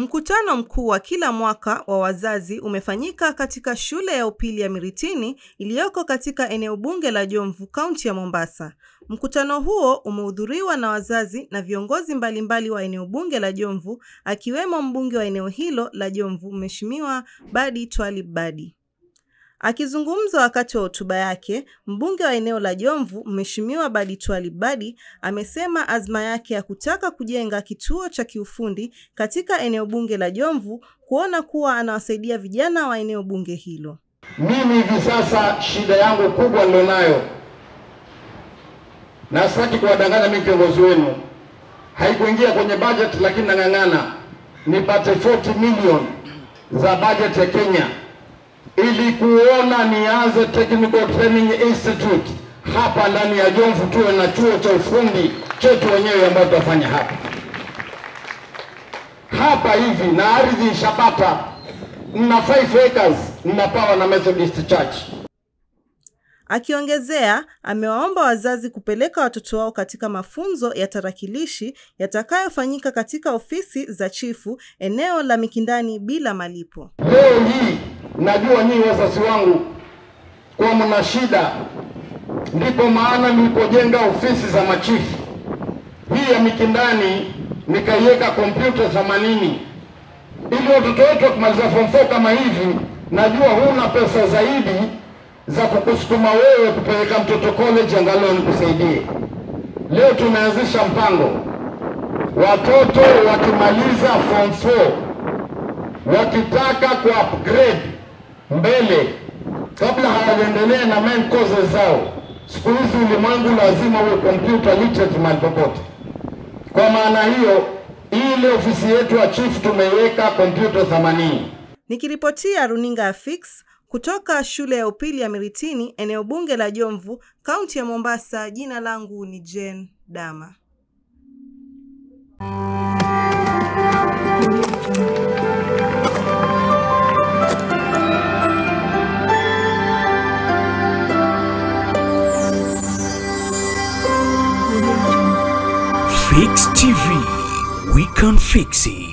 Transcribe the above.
Mkutano mkuu wa kila mwaka wa wazazi umefanyika katika shule ya upili ya Miritini iliyoko katika eneo bunge la Jomvu, kaunti ya Mombasa. Mkutano huo umehudhuriwa na wazazi na viongozi mbalimbali wa eneo bunge la Jomvu, akiwemo mbunge wa eneo hilo la Jomvu, Mheshimiwa Badi Twalib Badi. Akizungumza wakati wa hotuba yake, mbunge wa eneo la Jomvu, Mheshimiwa Badi Twalib Badi, amesema azma yake ya kutaka kujenga kituo cha kiufundi katika eneo bunge la Jomvu, kuona kuwa anawasaidia vijana wa eneo bunge hilo. Mimi hivi sasa shida yangu kubwa nilionayo, na sitaki kuwadanganya mimi kiongozi wenu, haikuingia kwenye budget, lakini nang'ang'ana nipate 40 million za budget ya Kenya ili kuona nianze Technical Training Institute hapa ndani ya Jomvu, tuwe na chuo cha ufundi chetu wenyewe ambao tutafanya hapa hivi, na ardhi shapata na 5 acres ninapawa na Methodist Church. Akiongezea, amewaomba wazazi kupeleka watoto wao katika mafunzo ya tarakilishi yatakayofanyika katika ofisi za chifu eneo la Mikindani bila malipo. Leo hii najua nyinyi wazazi wangu kwa mna shida, ndipo maana nilipojenga ofisi za machifu hii ya Mikindani, nikaiweka kompyuta 80 ili watoto wetu kumaliza form 4 kama hivi. Najua huna pesa zaidi za kukusukuma wewe kupeleka mtoto college, angalau nikusaidie. Leo tumeanzisha mpango, watoto wakimaliza form 4 wakitaka ku-upgrade mbele kabla hawaendelee na main courses zao, siku hizi ulimwengu lazima uwe computer literate mahali popote. Kwa maana hiyo, ile ofisi yetu ya chief tumeiweka computer 80. Nikiripotia runinga ya Fix kutoka shule ya upili ya Miritini, eneo bunge la Jomvu, kaunti ya Mombasa, jina langu ni Jane Dama. Fix TV, we can fix it.